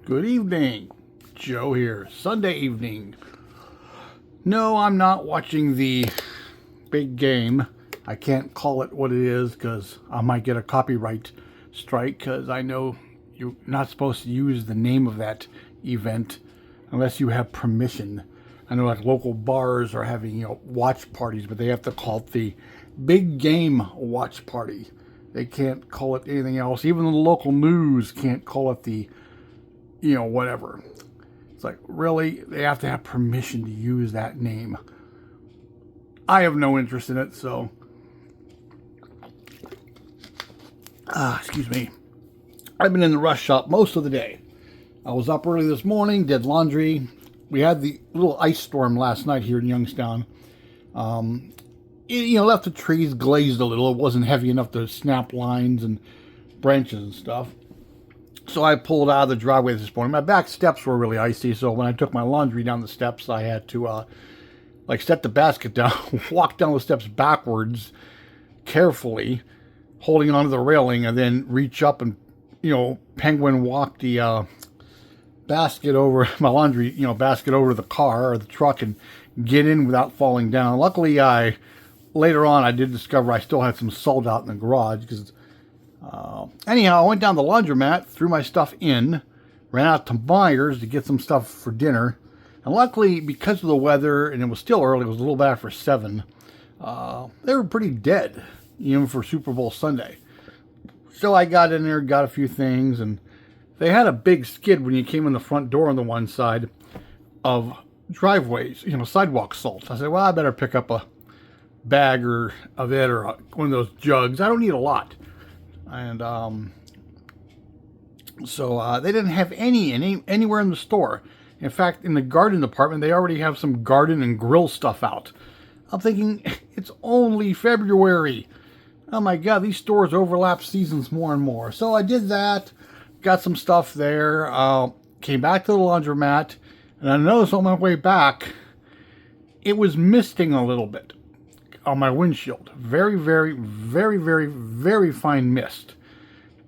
Good evening. Joe here. Sunday evening. No, I'm not watching the big game. I can't call it what it is because I might get a copyright strike because I know you're not supposed to use the name of that event unless you have permission. I know like local bars are having, watch parties, but they have to call it the big game watch party. They can't call it anything else. Even the local news can't call it the, whatever. It's like, really? They have to have permission to use that name. I have no interest in it, so. Excuse me. I've been in the rush shop most of the day. I was up early this morning, did laundry. We had the little ice storm last night here in Youngstown. Left the trees glazed a little. It wasn't heavy enough to snap lines and branches and stuff. So I pulled out of the driveway this morning. My back steps were really icy, so when I took my laundry down the steps, I had to set the basket down, walk down the steps backwards, carefully, holding onto the railing, and then reach up and, penguin walk the basket over, my laundry, basket over the car or the truck and get in without falling down. Luckily, later on, I did discover I still had some salt out in the garage because, anyhow, I went down the laundromat, threw my stuff in, ran out to Myers to get some stuff for dinner. And luckily, because of the weather, and it was still early, it was a little bit after 7, they were pretty dead, even for Super Bowl Sunday. So I got in there, got a few things, and they had a big skid when you came in the front door on the one side of driveways, sidewalk salt. I said, well, I better pick up a bag of it or one of those jugs. I don't need a lot. And so they didn't have anywhere in the store. In fact, in the garden department, they already have some garden and grill stuff out. I'm thinking, it's only February. Oh my God, these stores overlap seasons more and more. So I did that, got some stuff there, came back to the laundromat, and I noticed on my way back, it was misting a little bit on my windshield. Very, very, very, very, very fine mist.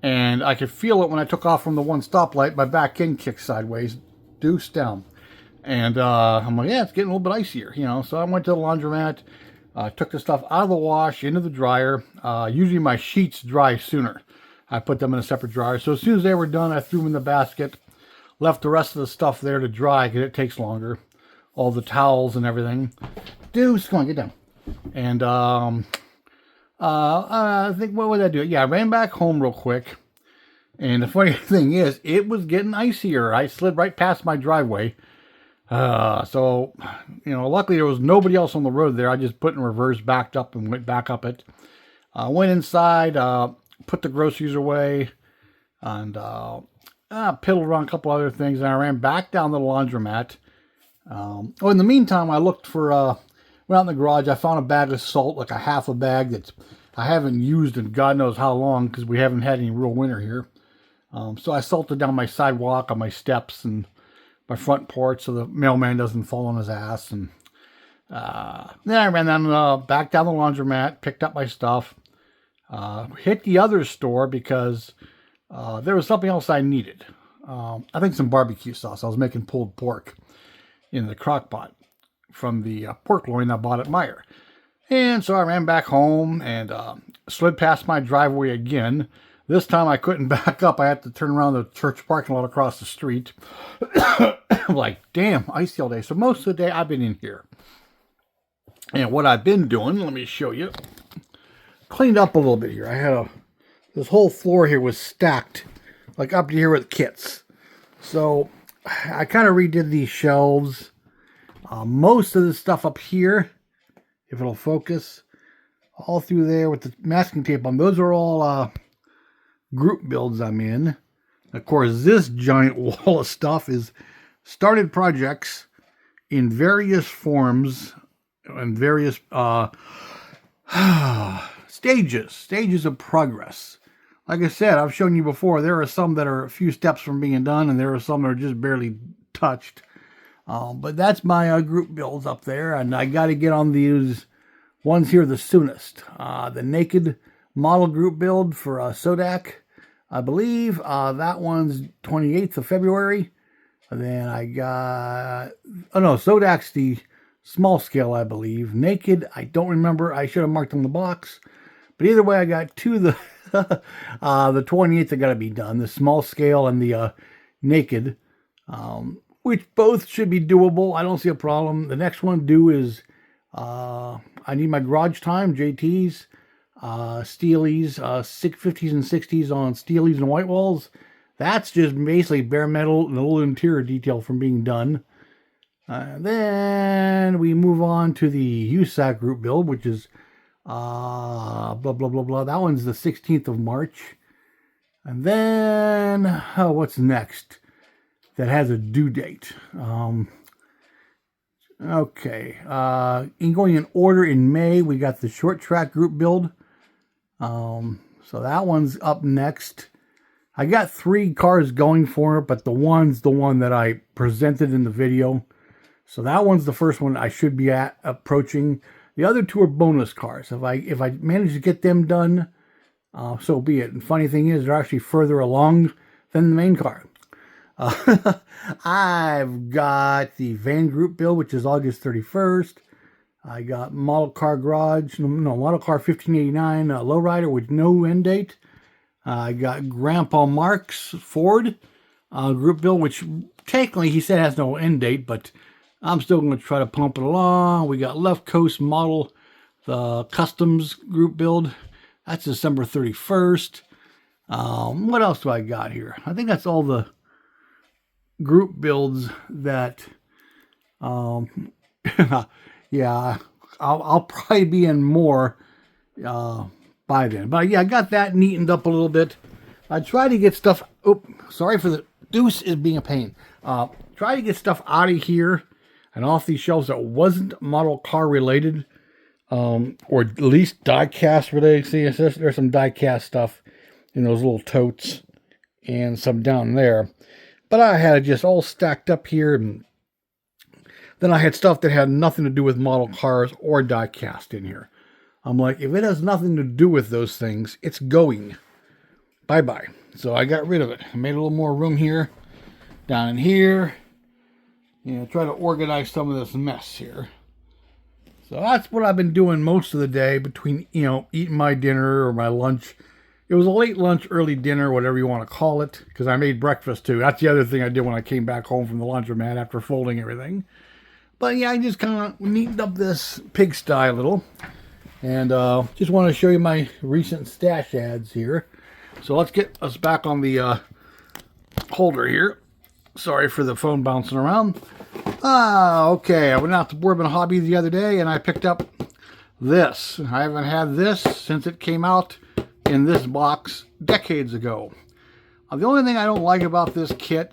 And I could feel it when I took off from the one stoplight. My back end kicked sideways, Deuce down. And I'm like, yeah, it's getting a little bit icier, So I went to the laundromat, took the stuff out of the wash, into the dryer. Usually my sheets dry sooner. I put them in a separate dryer. So as soon as they were done, I threw them in the basket, left the rest of the stuff there to dry because it takes longer. All the towels and everything. Deuce, come on, get down. And I think, what would I do? Yeah, I ran back home real quick. And the funny thing is, it was getting icier. I slid right past my driveway. So, luckily there was nobody else on the road there. I just put in reverse, backed up, and went back up it. Went inside, put the groceries away, and piddled around a couple other things. And I ran back down to the laundromat. In the meantime, I looked for, went out in the garage. I found a bag of salt, like a half a bag that I haven't used in God knows how long because we haven't had any real winter here. So I salted down my sidewalk on my steps and my front porch so the mailman doesn't fall on his ass. And then I ran down, back down the laundromat, picked up my stuff, hit the other store because there was something else I needed. I think some barbecue sauce. I was making pulled pork in the crock pot from the pork loin I bought at Meijer. And so I ran back home and slid past my driveway again. This time I couldn't back up. I had to turn around the church parking lot across the street. I'm like, damn, icy all day. So most of the day I've been in here. And what I've been doing, let me show you. Cleaned up a little bit here. I had this whole floor here was stacked, like up to here with kits. So I kind of redid these shelves. Most of the stuff up here, if it'll focus, all through there with the masking tape on, those are all group builds I'm in. Of course, this giant wall of stuff is started projects in various forms and various stages of progress. Like I said, I've shown you before, there are some that are a few steps from being done, and there are some that are just barely touched. But that's my group builds up there, and I got to get on these ones here the soonest. The naked model group build for Sodak. I believe that one's 28th of February. And then I got, oh no, Sodak's the small scale, I believe. Naked, I don't remember. I should have marked on the box. But either way, I got two of the, the 28th that got to be done. The small scale and the naked, which both should be doable. I don't see a problem. The next one due is, I need my garage time, JT's, Steelies, 650s and 60s on Steelies and white walls. That's just basically bare metal and a little interior detail from being done. Then we move on to the USAC group build, which is blah, blah, blah, blah. That one's the 16th of March. And then, what's next that has a due date? Okay. Going in order in May, we got the short track group build. So that one's up next. I got 3 cars going for it, but the one's the one that I presented in the video. So that one's the first one I should be approaching. The other 2 are bonus cars. If I manage to get them done, so be it. And funny thing is, they're actually further along than the main car. I've got the van group build, which is August 31st. I got Model Car Garage, Model Car 1589 Lowrider with no end date. I got Grandpa Mark's Ford group build, which technically he said has no end date, but I'm still going to try to pump it along. We got Left Coast Model, the Customs group build. That's December 31st. What else do I got here? I think that's all the group builds that, yeah, I'll probably be in more by then. But yeah, I got that neatened up a little bit. I try to get stuff, sorry for the, Deuce is being a pain. Try to get stuff out of here and off these shelves that wasn't model car related, or at least die-cast related. See, there's some die-cast stuff in those little totes and some down there. But I had it just all stacked up here, and then I had stuff that had nothing to do with model cars or die-cast in here. I'm like, if it has nothing to do with those things, it's going. Bye-bye. So I got rid of it. I made a little more room here, down in here. Try to organize some of this mess here. So that's what I've been doing most of the day between, eating my dinner or my lunch. It was a late lunch, early dinner, whatever you want to call it, because I made breakfast too. That's the other thing I did when I came back home from the laundromat after folding everything. But yeah, I just kind of neatened up this pigsty a little. And just want to show you my recent stash ads here. So let's get us back on the holder here. Sorry for the phone bouncing around. Okay, I went out to Bourbon Hobby the other day and I picked up this. I haven't had this since it came out in this box decades ago. The only thing I don't like about this kit,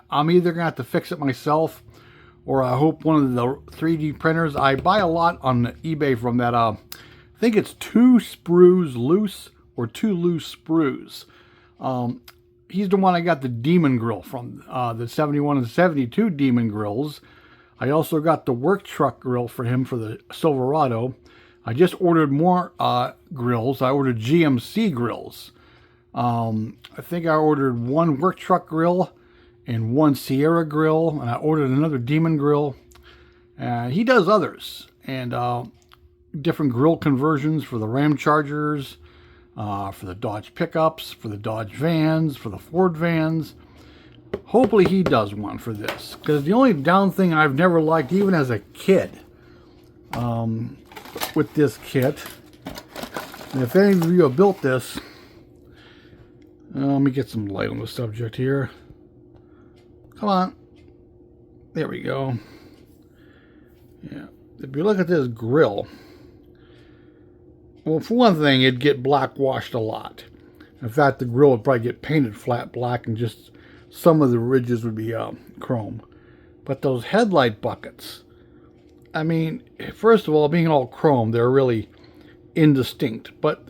I'm either going to have to fix it myself, or I hope one of the 3D printers. I buy a lot on eBay from that, I think it's 2 sprues loose, or 2 loose sprues. He's the one I got the Demon Grill from, the 71 and 72 Demon Grills. I also got the work truck grill for him for the Silverado. I just ordered more grills. I ordered GMC grills. I think I ordered 1 work truck grill and 1 Sierra grill, and I ordered another Demon grill. He does others, and different grill conversions for the Ram Chargers, for the Dodge pickups, for the Dodge vans, for the Ford vans. Hopefully he does one for this, because the only down thing I've never liked, even as a kid, with this kit, and if any of you have built this, let me get some light on the subject here. Come on. There we go. Yeah. If you look at this grill, well, for one thing, it'd get black washed a lot. In fact, the grill would probably get painted flat black and just some of the ridges would be chrome. But those headlight buckets, I mean, first of all, being all chrome, they're really indistinct. But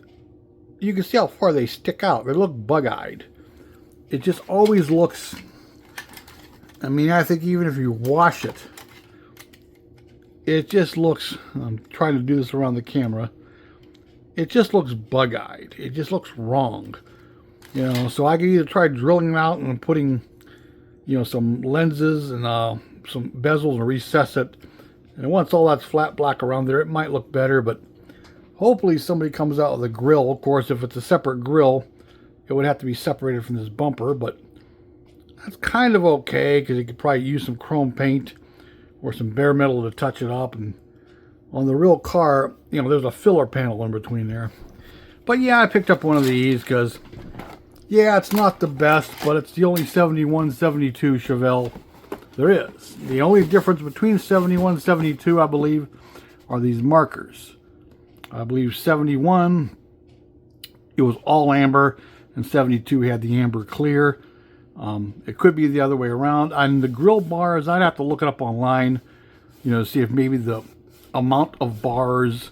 you can see how far they stick out. They look bug-eyed. It just always looks, I mean, I think even if you wash it, it just looks, I'm trying to do this around the camera, it just looks bug-eyed. It just looks wrong. You know, so I could either try drilling them out and putting, you know, some lenses and some bezels and recess it. And once all that's flat black around there, it might look better, but hopefully somebody comes out with a grill. Of course, if it's a separate grill, it would have to be separated from this bumper, but that's kind of okay because you could probably use some chrome paint or some bare metal to touch it up. And on the real car, you know, there's a filler panel in between there. But yeah, I picked up one of these because, yeah, it's not the best, but it's the only 71, 72 Chevelle there is. The only difference between 71 and 72, I believe, are these markers. I believe 71, it was all amber, and 72 had the amber clear. It could be the other way around. On the grill bars, I'd have to look it up online, you know, to see if maybe the amount of bars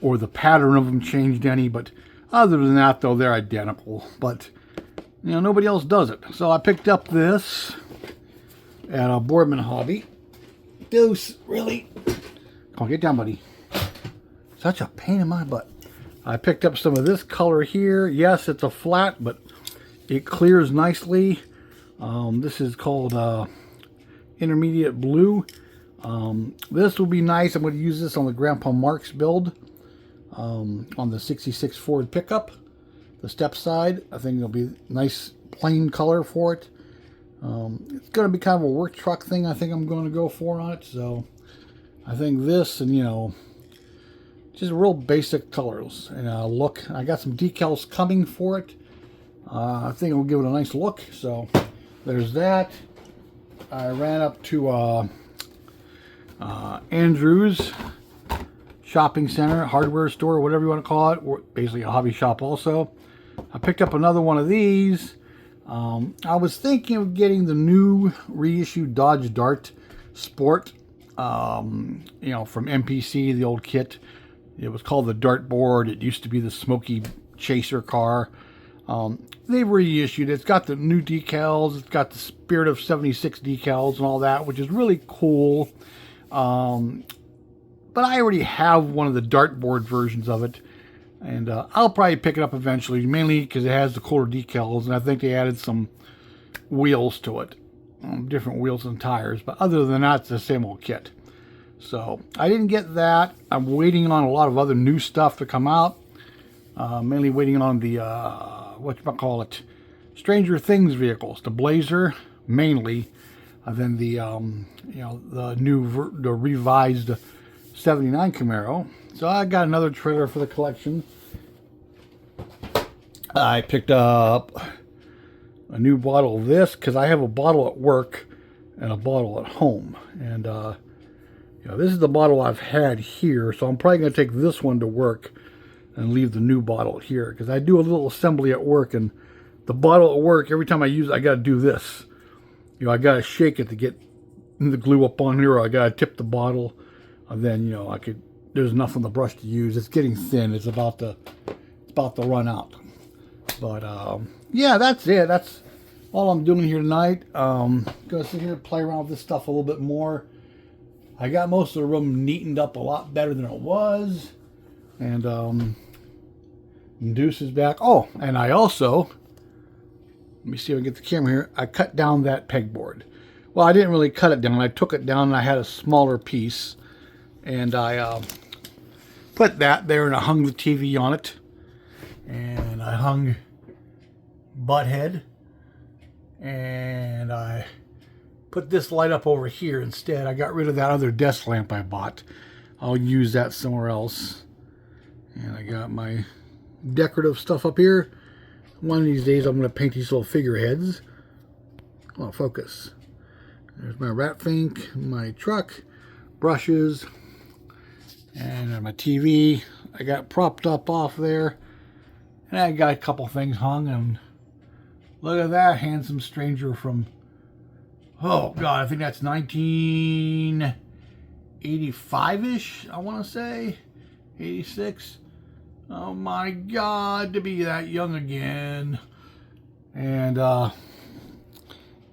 or the pattern of them changed any. But other than that, though, they're identical. But, you know, nobody else does it. So I picked up this at a Boardman Hobby. Deuce, really? Come on, get down, buddy. Such a pain in my butt. I picked up some of this color here. Yes, it's a flat, but it clears nicely. This is called Intermediate Blue. This will be nice. I'm going to use this on the Grandpa Mark's build on the 66 Ford pickup. The step side, I think it'll be a nice plain color for it. It's going to be kind of a work truck thing I think I'm going to go for on it. So I think this and, you know, just real basic colors and look. I got some decals coming for it. I think it'll give it a nice look. So there's that. I ran up to Andrew's shopping center, hardware store, whatever you want to call it, or basically a hobby shop also. I picked up another one of these. I was thinking of getting the new reissued Dodge Dart Sport, you know, from MPC, the old kit. It was called the Dart Board. It used to be the Smoky Chaser car. They've reissued it. It's got the new decals. It's got the Spirit of 76 decals and all that, which is really cool. But I already have one of the dartboard versions of it. And I'll probably pick it up eventually, mainly because it has the cooler decals. And I think they added some wheels to it. Different wheels and tires. But other than that, it's the same old kit. So I didn't get that. I'm waiting on a lot of other new stuff to come out. Mainly waiting on the, whatchamacallit, Stranger Things vehicles. The Blazer, mainly. And then the, you know, the revised 79 Camaro. So I got another trailer for the collection. I picked up a new bottle of this because I have a bottle at work and a bottle at home. And, you know, this is the bottle I've had here. So I'm probably going to take this one to work and leave the new bottle here, because I do a little assembly at work, and the bottle at work, every time I use it, I got to do this. You know, I got to shake it to get the glue up on here, or I got to tip the bottle, and then, you know, there's enough on the brush to use. It's getting thin. It's about to run out. But, yeah, that's it. That's all I'm doing here tonight. Gonna sit here and play around with this stuff a little bit more. I got most of the room neatened up a lot better than it was. And, Deuce is back. Oh, and I also, let me see if I can get the camera here. I cut down that pegboard. Well, I didn't really cut it down. I took it down and I had a smaller piece. And I put that there and I hung the TV on it. And I hung Butthead. And I put this light up over here instead. I got rid of that other desk lamp I bought. I'll use that somewhere else. And I got my decorative stuff up here. One of these days I'm going to paint these little figureheads. Oh, focus. There's my rat fink, my truck, brushes, and my TV. I got propped up off there. And I got a couple things hung. And look at that handsome stranger from, oh God, I think that's 1985-ish, I want to say. 86. Oh my God, to be that young again. And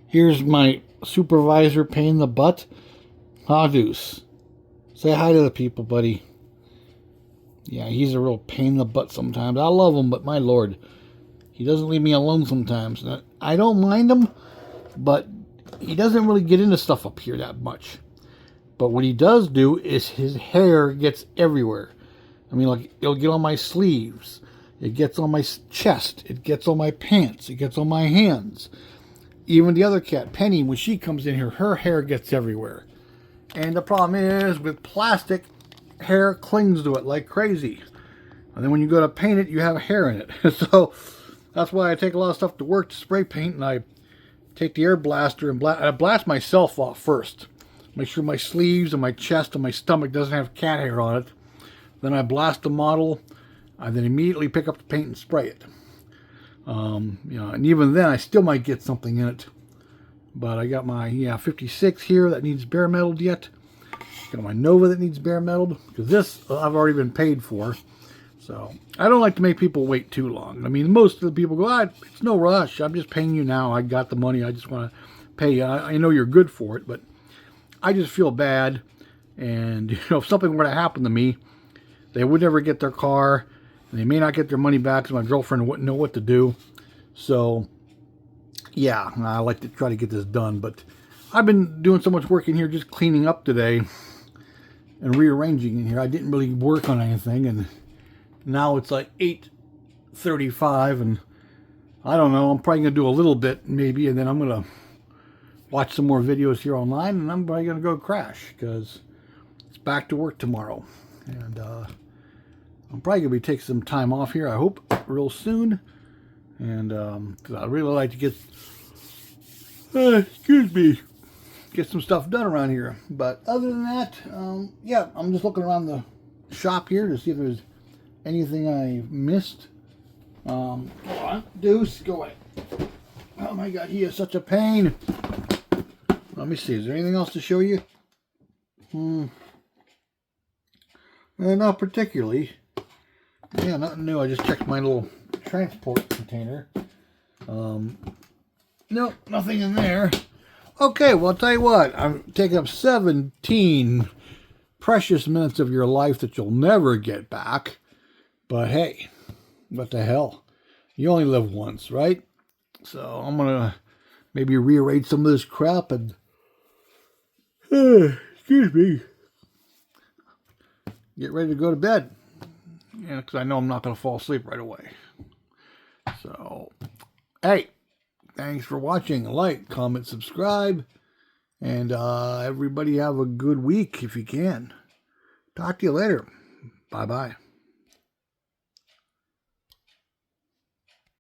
here's my supervisor pain in the butt. Deuce. Say hi to the people, buddy. Yeah, he's a real pain in the butt sometimes. I love him, but my Lord. He doesn't leave me alone sometimes. I don't mind him, but he doesn't really get into stuff up here that much. But what he does do is his hair gets everywhere. I mean, like, it'll get on my sleeves. It gets on my chest. It gets on my pants. It gets on my hands. Even the other cat, Penny, when she comes in here, her hair gets everywhere. And the problem is, with plastic, hair clings to it like crazy. And then when you go to paint it, you have hair in it. So that's why I take a lot of stuff to work to spray paint, and I take the air blaster and I blast myself off first. Make sure my sleeves and my chest and my stomach doesn't have cat hair on it. Then I blast the model. I then immediately pick up the paint and spray it. And even then, I still might get something in it. But I got my 56 here that needs bare metaled yet. Got my Nova that needs bare metaled, because this I've already been paid for. So I don't like to make people wait too long. I mean, most of the people go, it's no rush. I'm just paying you now. I got the money. I just want to pay you. I know you're good for it, but I just feel bad. And if something were to happen to me, they would never get their car, and they may not get their money back, because my girlfriend wouldn't know what to do. So yeah, I like to try to get this done, but I've been doing so much work in here, just cleaning up today and rearranging in here. I didn't really work on anything, and now it's like 8:35, and I don't know, I'm probably going to do a little bit maybe, and then I'm going to watch some more videos here online, and I'm probably going to go crash, because it's back to work tomorrow. And I'm probably going to be taking some time off here, I hope, real soon. And because I really like to get some stuff done around here. But other than that, yeah, I'm just looking around the shop here to see if there's anything I missed. Hold on, Deuce, go away. Oh my God, he is such a pain. Let me see, is there anything else to show you? Not particularly. Yeah, nothing new. I just checked my little transport container. Nope, nothing in there. Okay, well, I'll tell you what. I'm taking up 17 precious minutes of your life that you'll never get back. But hey, what the hell? You only live once, right? So I'm going to maybe rearrange some of this crap and... excuse me. Get ready to go to bed. Yeah, because I know I'm not going to fall asleep right away. So, hey, thanks for watching. Like, comment, subscribe. And everybody have a good week if you can. Talk to you later. Bye-bye.